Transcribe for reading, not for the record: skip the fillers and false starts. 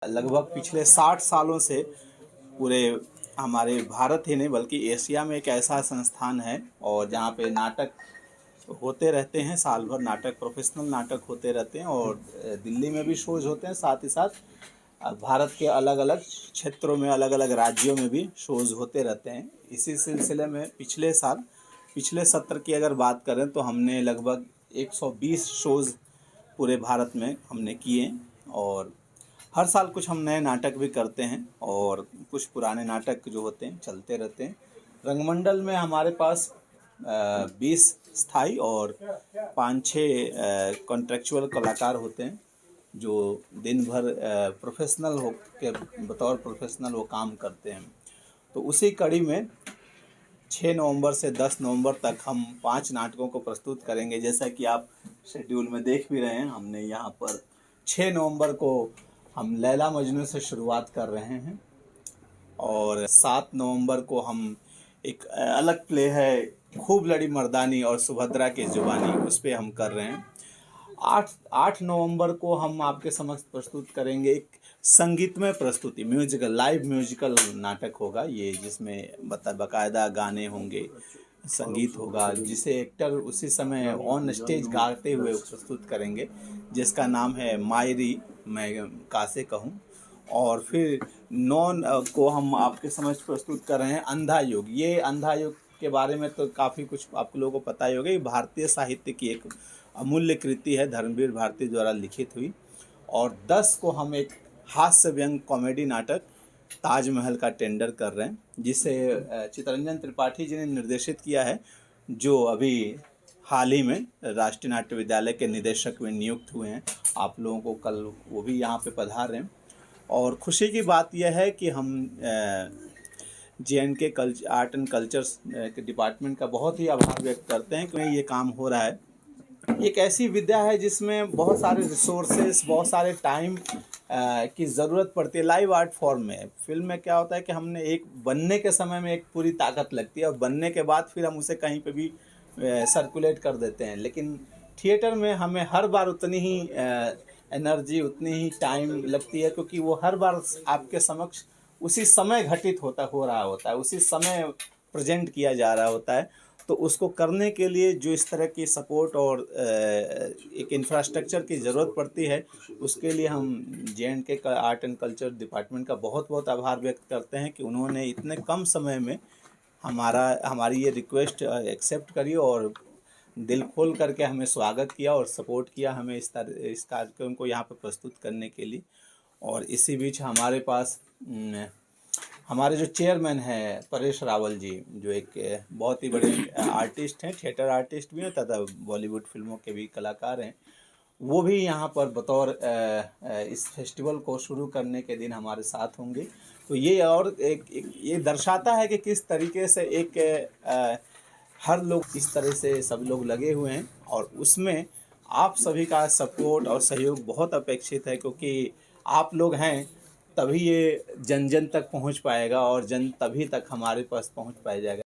लगभग पिछले 60 सालों से पूरे हमारे भारत ही नहीं बल्कि एशिया में एक ऐसा संस्थान है और जहाँ पे नाटक होते रहते हैं। साल भर नाटक, प्रोफेशनल नाटक होते रहते हैं और दिल्ली में भी शोज होते हैं। साथ ही साथ भारत के अलग अलग क्षेत्रों में, अलग अलग राज्यों में भी शोज होते रहते हैं। इसी सिलसिले में पिछले सत्र की अगर बात करें तो हमने लगभग 120 शोज़ पूरे भारत में हमने किए और हर साल कुछ हम नए नाटक भी करते हैं और कुछ पुराने नाटक जो होते हैं चलते रहते हैं। रंगमंडल में हमारे पास 20 स्थायी और 5-6 कॉन्ट्रेक्चुअल कलाकार होते हैं जो दिन भर प्रोफेशनल हो के बतौर प्रोफेशनल वो काम करते हैं। तो उसी कड़ी में 6 नवंबर से 10 नवंबर तक हम 5 नाटकों को प्रस्तुत करेंगे। जैसा कि आप शेड्यूल में देख भी रहे हैं, हमने यहाँ पर 6 नवंबर को हम लैला मजनू से शुरुआत कर रहे हैं और 7 नवंबर को हम एक अलग प्ले है खूब लड़ी मर्दानी और सुभद्रा की जुबानी, उस पर हम कर रहे हैं। 8 नवंबर को हम आपके समक्ष प्रस्तुत करेंगे एक संगीतमय प्रस्तुति, लाइव म्यूजिकल नाटक होगा ये, जिसमें बाकायदा गाने होंगे, संगीत होगा, जिसे एक्टर उसी समय ऑन स्टेज गाते हुए प्रस्तुत करेंगे, जिसका नाम है मायरी मैं कासे कहूँ। और फिर 9 को हम आपके समझ प्रस्तुत कर रहे हैं अंधा युग। ये अंधा युग के बारे में तो काफ़ी कुछ आप लोगों को पता ही होगा। ये भारतीय साहित्य की एक अमूल्य कृति है, धर्मवीर भारती द्वारा लिखित हुई। और 10 को हम एक हास्य व्यंग कॉमेडी नाटक ताजमहल का टेंडर कर रहे हैं, जिसे चितरंजन त्रिपाठी जी ने निर्देशित किया है, जो अभी हाल ही में राष्ट्रीय नाट्य विद्यालय के निदेशक में नियुक्त हुए हैं। आप लोगों को कल वो भी यहाँ पे पधार रहे हैं। और खुशी की बात यह है कि हम JNK आर्ट एंड कल्चर्स के डिपार्टमेंट का बहुत ही आभार व्यक्त करते हैं कि ये काम हो रहा है। एक ऐसी विद्या है जिसमें बहुत सारे रिसोर्सेस, बहुत सारे टाइम की ज़रूरत पड़ती है। लाइव आर्ट फॉर्म में फिल्म में क्या होता है कि हमने एक बनने के समय में एक पूरी ताकत लगती है और बनने के बाद फिर हम उसे कहीं पे भी सर्कुलेट कर देते हैं, लेकिन थिएटर में हमें हर बार उतनी ही एनर्जी, उतनी ही टाइम लगती है, क्योंकि वो हर बार आपके समक्ष उसी समय घटित हो रहा होता है, उसी समय प्रेजेंट किया जा रहा होता है। तो उसको करने के लिए जो इस तरह की सपोर्ट और एक इंफ्रास्ट्रक्चर की ज़रूरत पड़ती है, उसके लिए हम JNK का आर्ट एंड कल्चर डिपार्टमेंट का बहुत बहुत आभार व्यक्त करते हैं कि उन्होंने इतने कम समय में हमारी ये रिक्वेस्ट एक्सेप्ट करी और दिल खोल करके हमें स्वागत किया और सपोर्ट किया हमें इस कार्यक्रम को यहाँ पर प्रस्तुत करने के लिए। और इसी बीच हमारे पास हमारे जो चेयरमैन हैं परेश रावल जी, जो एक बहुत ही बड़े आर्टिस्ट हैं, थिएटर आर्टिस्ट भी हैं तथा बॉलीवुड फिल्मों के भी कलाकार हैं, वो भी यहाँ पर बतौर इस फेस्टिवल को शुरू करने के दिन हमारे साथ होंगे। तो ये और ये दर्शाता है कि किस तरीके से हर लोग इस तरह से सब लोग लगे हुए हैं और उसमें आप सभी का सपोर्ट और सहयोग बहुत अपेक्षित है, क्योंकि आप लोग हैं तभी ये जन जन तक पहुंच पाएगा और जन तभी तक हमारे पास पहुंच पाया जाएगा।